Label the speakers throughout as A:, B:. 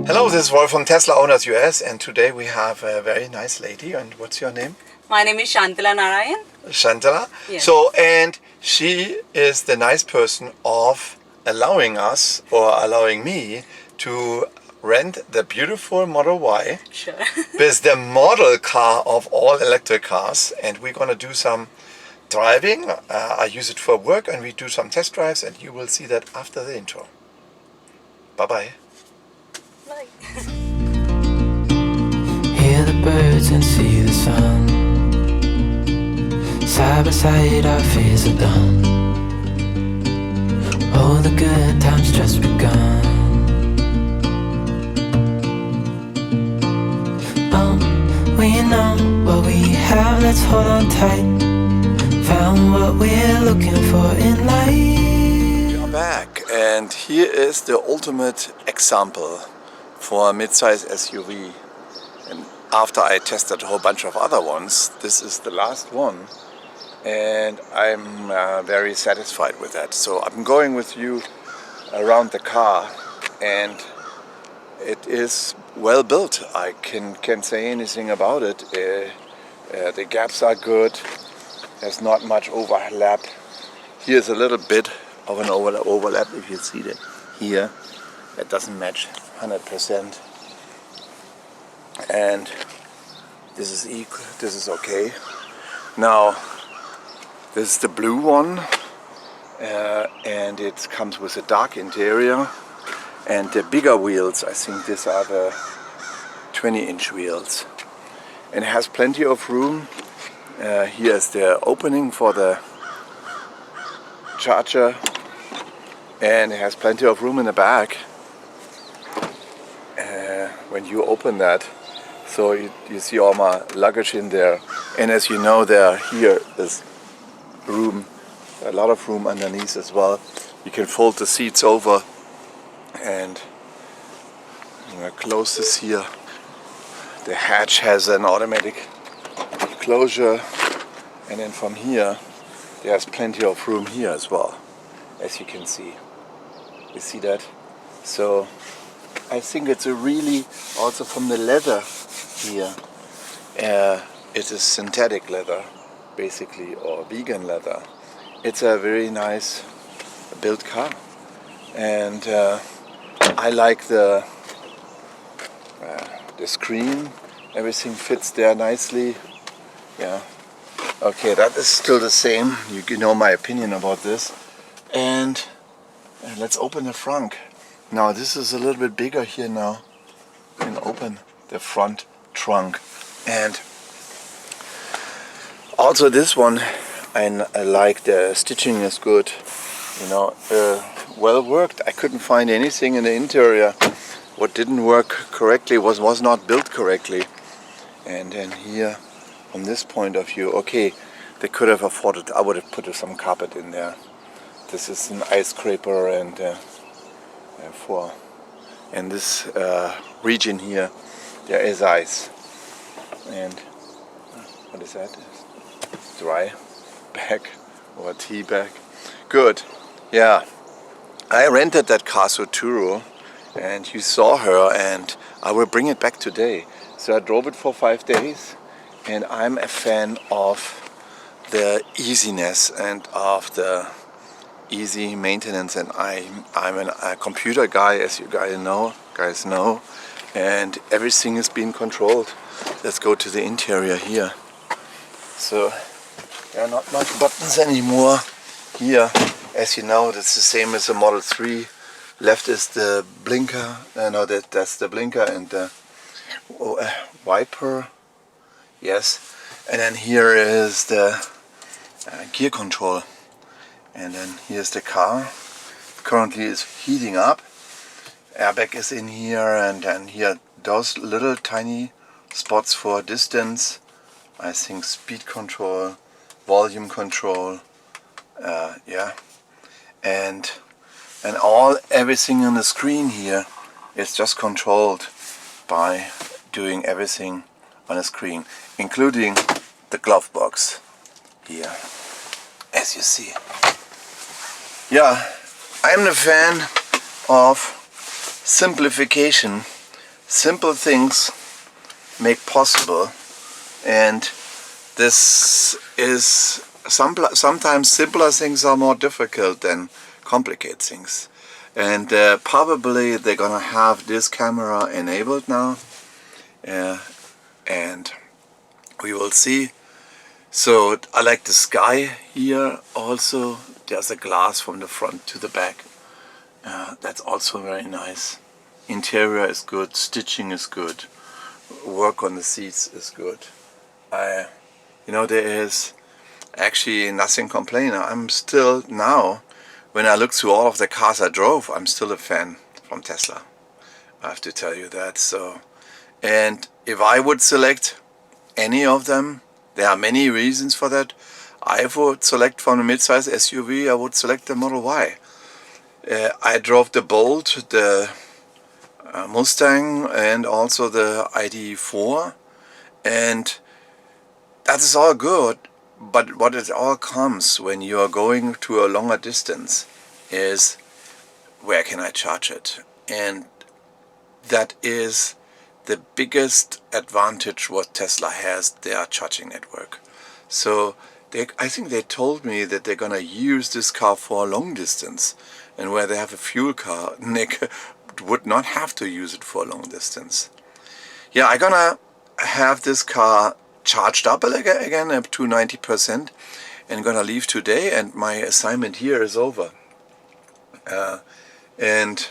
A: Hello, this is Wolf from Tesla Owners US, and today we have a very nice lady. And what's your name?
B: My name is Shantala Narayan.
A: Shantala.
B: Yes.
A: So, and she is the nice person of allowing us, or allowing me, to rent the beautiful Model Y.
B: Sure.
A: With the model car of all electric cars, and we're gonna do some driving. I use it for work, and we do some test drives, and you will see that after the intro. Bye bye.
B: Bye.
C: Hear the birds and see the sun. Side by side our fears are done. All the good times just begun. We know what we have, let's hold on tight. Found what we're looking for in life.
A: We are back, and here is the ultimate example for a mid-size SUV. And after I tested a whole bunch of other ones, this is the last one, and I'm very satisfied with that. So I'm going with you around the car, and it is well built. I can't say anything about it. The gaps are good. There's not much overlap. Here's a little bit of an overlap, if you see that here. That doesn't match 100%. And this is equal. This is okay. Now, this is the blue one, and it comes with a dark interior. And the bigger wheels, I think these are the 20-inch wheels. And it has plenty of room. Here's the opening for the charger. And it has plenty of room in the back when you open that. So you see all my luggage in there. And as you know, here is room, a lot of room underneath as well. You can fold the seats over. And I'm going to close this here. The hatch has an automatic closure, and then from here there's plenty of room here as well, as you can see. You see that? So I think it's a really, also from the leather here, it is synthetic leather basically, or vegan leather. It's a very nice built car, and I like the screen. Everything fits there nicely. Yeah. Okay, that is still the same. You know my opinion about this. And let's open the front. Now this is a little bit bigger here now. You can open the front trunk. And also this one, I like the stitching is good. You know, well worked. I couldn't find anything in the interior what didn't work correctly, was not built correctly. And then here, from this point of view, okay, they could have afforded, I would have put some carpet in there. This is an ice scraper, and in this region here there is ice. And what is that? Dry bag or tea bag. Good. Yeah, I rented that Caso Turo, and you saw her, and I will bring it back today. So I drove it for 5 days, and I'm a fan of the easiness and of the easy maintenance. And I'm a computer guy, as you guys know, and everything is being controlled. Let's go to the interior here. So there are not much buttons anymore here. As you know, that's the same as the Model 3. Left is the blinker, no, that's the blinker and the wiper, yes. And then here is the gear control. And then here's the car. Currently is heating up. Airbag is in here, and then here those little tiny spots for distance. I think speed control, volume control, yeah. And everything on the screen here is just controlled by doing everything on the screen, including the glove box here, as you see. Yeah, I'm a fan of simplification simple things make possible, and this is sometimes simpler things are more difficult than complicated things. And probably they're gonna have this camera enabled now, and we will see. So I like the sky here also. There's a glass from the front to the back. That's also very nice. Interior is good, stitching is good, work on the seats is good. You know, there is actually nothing to complain. I'm still now, when I look through all of the cars I drove, I'm still a fan from Tesla. I have to tell you that. So, and if I would select any of them, there are many reasons for that. I would select from a mid-size SUV, I would select the Model Y. I drove the Bolt, the Mustang, and also the ID.4, and that is all good. But what it all comes when you are going to a longer distance is, where can I charge it? And that is the biggest advantage what Tesla has, their charging network. So I think they told me that they're gonna use this car for a long distance, and where they have a fuel car, Nick would not have to use it for a long distance. Yeah, I'm gonna have this car charged up again up to 90%, and gonna leave today, and my assignment here is over. And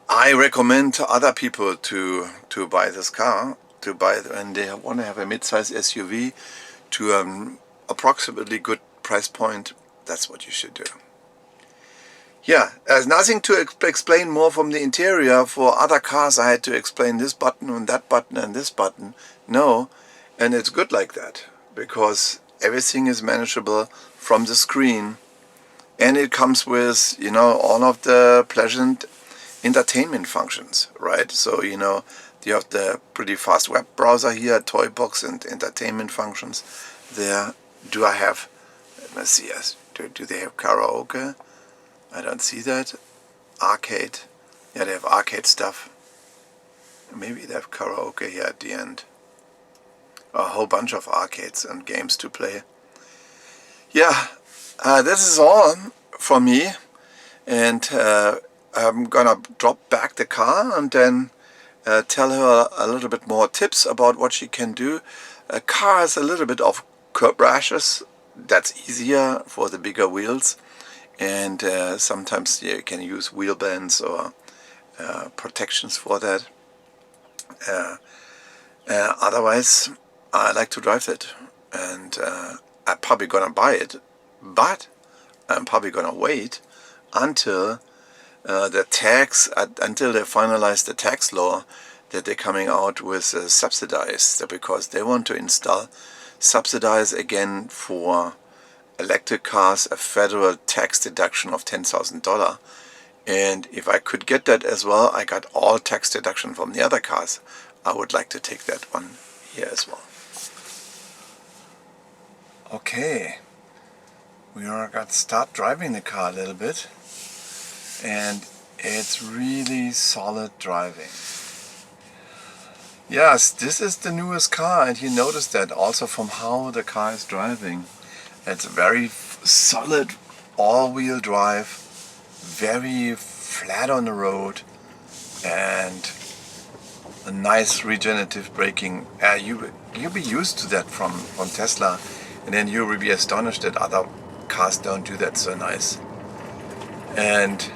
A: I recommend to other people to buy this car, and they want to have a mid-size SUV to approximately good price point. That's what you should do. Yeah, there's nothing to explain more from the interior. For other cars I had to explain this button and that button and this button. No, and it's good like that, because everything is manageable from the screen, and it comes with, you know, all of the pleasant entertainment functions, right? So, you know, you have the pretty fast web browser here, toy box, and entertainment functions there. Do I have, let me see, do they have karaoke? I don't see that. Arcade, yeah, they have arcade stuff. Maybe they have karaoke here at the end. A whole bunch of arcades and games to play. Yeah, this is all for me, and I'm gonna drop back the car and then tell her a little bit more tips about what she can do. A car has a little bit of curb rashes. That's easier for the bigger wheels, and sometimes you can use wheel bands or protections for that. Otherwise, I like to drive it, and I'm probably gonna buy it, but I'm probably gonna wait until the tax, until they finalize the tax law that they're coming out with subsidized, because they want to subsidize again for electric cars a federal tax deduction of $10,000. And if I could get that as well, I got all tax deduction from the other cars. I would like to take that one here as well. Okay, we are going to start driving the car a little bit, and it's really solid driving. Yes, this is the newest car, and you notice that also from how the car is driving. It's very solid all-wheel drive, very flat on the road, and a nice regenerative braking. You'll be used to that from Tesla, and then you will be astonished that other cars don't do that so nice. And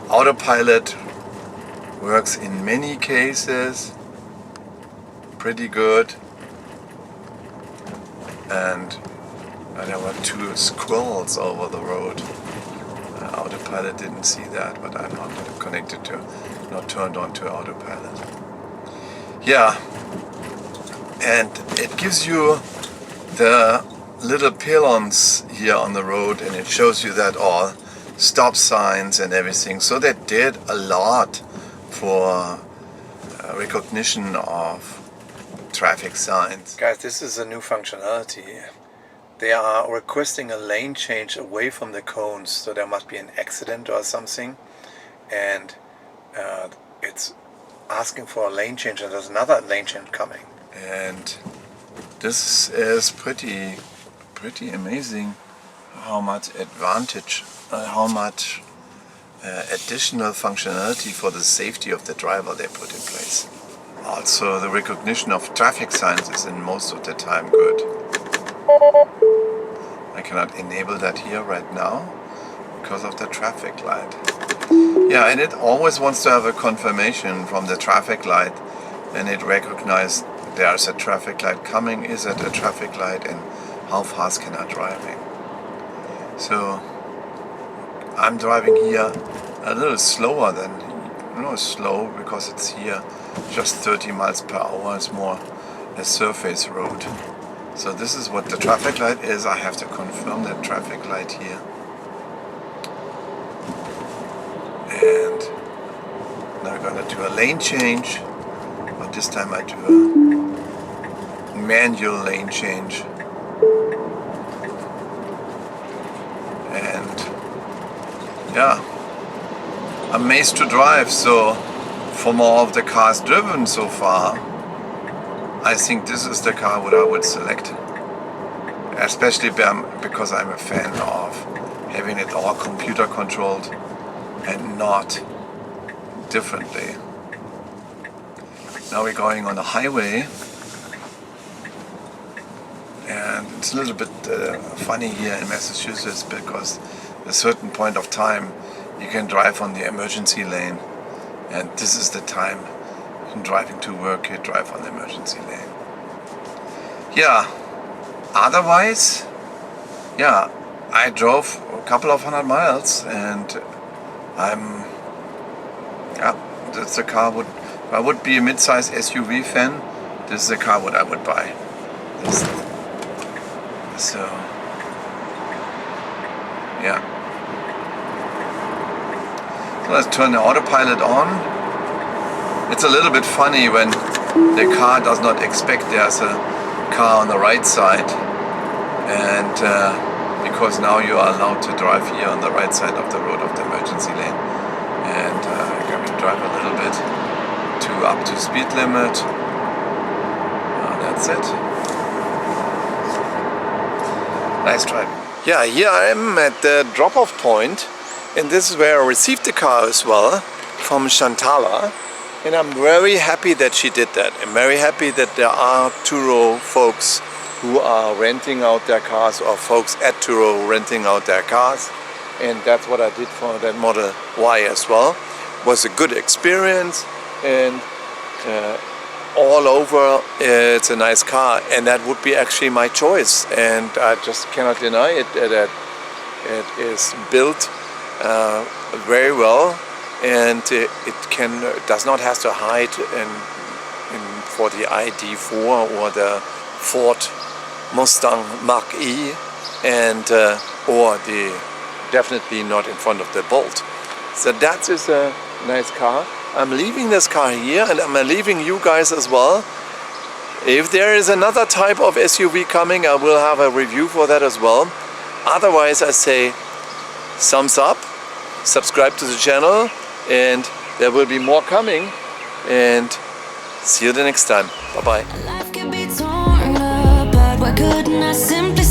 A: autopilot works in many cases pretty good. And there were 2 squirrels over the road. Autopilot didn't see that, but I'm not connected to, not turned on to autopilot. Yeah, and it gives you the little pylons here on the road, and it shows you that all stop signs and everything. So they did a lot for recognition of traffic signs. Guys, this is a new functionality. They are requesting a lane change away from the cones, so there must be an accident or something, and it's asking for a lane change, and there's another lane change coming. And this is pretty amazing how much advantage, how much additional functionality for the safety of the driver they put in place. Also, the recognition of traffic signs is in most of the time good. I cannot enable that here right now because of the traffic light. Yeah, and it always wants to have a confirmation from the traffic light, and it recognizes there's a traffic light coming, is it a traffic light, and how fast can I driving. So I'm driving here a little slower than, slow because it's here just 30 miles per hour. It's more a surface road. So this is what the traffic light is. I have to confirm that traffic light here. And now I'm gonna do a lane change, but this time I do a manual lane change. And yeah, amazed to drive. So from all of the cars driven so far, I think this is the car what I would select, especially because I'm a fan of having it all computer controlled and not differently. Now we're going on a highway, and it's a little bit funny here in Massachusetts because at a certain point of time you can drive on the emergency lane, and this is the time driving to work, you drive on the emergency lane. Yeah, otherwise, yeah, I drove a couple of 100 miles, and that's a car if I would be a mid-size SUV fan, this is a car what I would buy. So, yeah. So let's turn the autopilot on. It's a little bit funny when the car does not expect there's a car on the right side, and because now you are allowed to drive here on the right side of the road of the emergency lane, and I'm going to drive a little bit up to speed limit. That's it. Nice drive. Yeah, here I am at the drop-off point, and this is where I received the car as well from Shantala. And I'm very happy that she did that. I'm very happy that there are Turo folks who are renting out their cars, or folks at Turo renting out their cars. And that's what I did for that Model Y as well. It was a good experience, and all over it's a nice car, and that would be actually my choice. And I just cannot deny it, that it is built very well. And it does not have to hide for the ID4 or the Ford Mustang Mach-E, and or definitely not in front of the Bolt. So that is a nice car. I'm leaving this car here, and I'm leaving you guys as well. If there is another type of SUV coming, I will have a review for that as well. Otherwise, I say thumbs up, subscribe to the channel, and there will be more coming, and see you the next time. Bye bye.
C: Life can be torn apart. Why couldn't I simply